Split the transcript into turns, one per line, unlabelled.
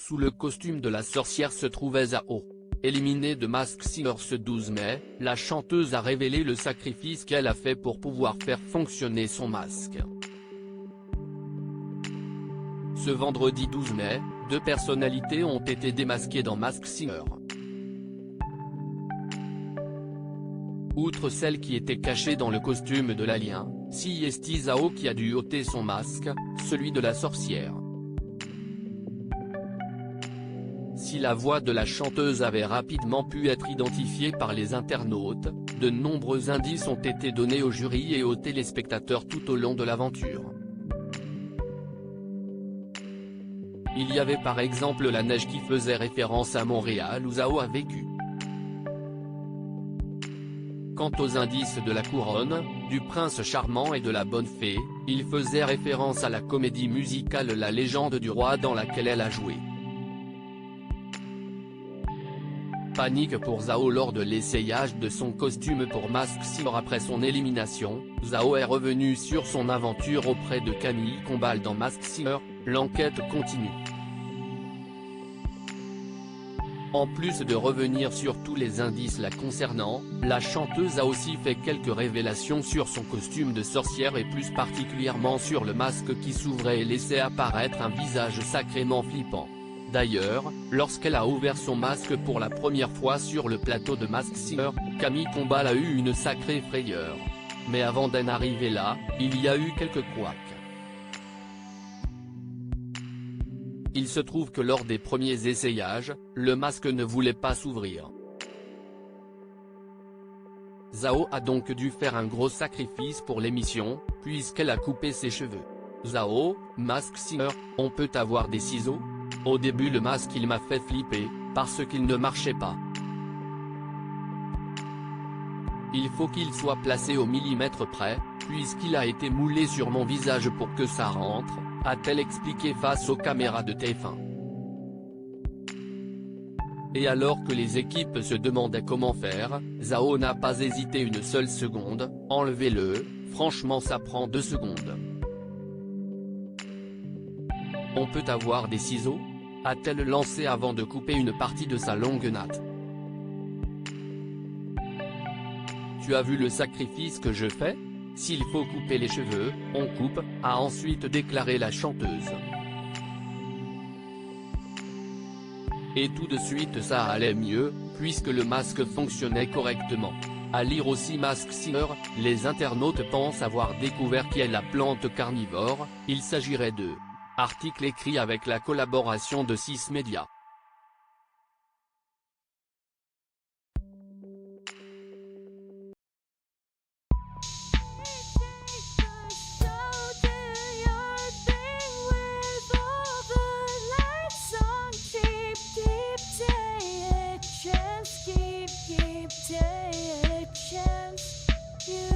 Sous le costume de la sorcière se trouvait Zhao. Éliminée de Masked Singer ce 12 mai, la chanteuse a révélé le sacrifice qu'elle a fait pour pouvoir faire fonctionner son masque. Ce vendredi 12 mai, 2 personnalités ont été démasquées dans Masked Singer. Outre celle qui était cachée dans le costume de l'alien, si est Zhao qui a dû ôter son masque, celui de la sorcière. Si la voix de la chanteuse avait rapidement pu être identifiée par les internautes, de nombreux indices ont été donnés au jury et aux téléspectateurs tout au long de l'aventure. Il y avait par exemple la neige qui faisait référence à Montréal où Zhao a vécu. Quant aux indices de la couronne, du prince charmant et de la bonne fée, ils faisaient référence à la comédie musicale La Légende du roi dans laquelle elle a joué. Panique pour Zhao lors de l'essayage de son costume pour Masked Singer après son élimination, Zhao est revenu sur son aventure auprès de Camille Combal dans Masked Singer, l'enquête continue. En plus de revenir sur tous les indices la concernant, la chanteuse a aussi fait quelques révélations sur son costume de sorcière et plus particulièrement sur le masque qui s'ouvrait et laissait apparaître un visage sacrément flippant. D'ailleurs, lorsqu'elle a ouvert son masque pour la première fois sur le plateau de Masked Singer, Camille Combal a eu une sacrée frayeur. Mais avant d'en arriver là, il y a eu quelques couacs. Il se trouve que lors des premiers essayages, le masque ne voulait pas s'ouvrir. Zhao a donc dû faire un gros sacrifice pour l'émission, puisqu'elle a coupé ses cheveux. Zhao, Masked Singer, on peut avoir des ciseaux ? Au début le masque il m'a fait flipper, parce qu'il ne marchait pas. Il faut qu'il soit placé au millimètre près, puisqu'il a été moulé sur mon visage pour que ça rentre, a-t-elle expliqué face aux caméras de TF1. Et alors que les équipes se demandaient comment faire, Zhao n'a pas hésité une seule seconde, enlevez-le, franchement ça prend 2 secondes. On peut avoir des ciseaux ? A-t-elle lancé avant de couper une partie de sa longue natte. Tu as vu le sacrifice que je fais ? S'il faut couper les cheveux, on coupe, a ensuite déclaré la chanteuse. Et tout de suite ça allait mieux, puisque le masque fonctionnait correctement. À lire aussi Masked Singer, les internautes pensent avoir découvert qui est la plante carnivore, il s'agirait de... Article écrit avec la collaboration de 6 médias.
You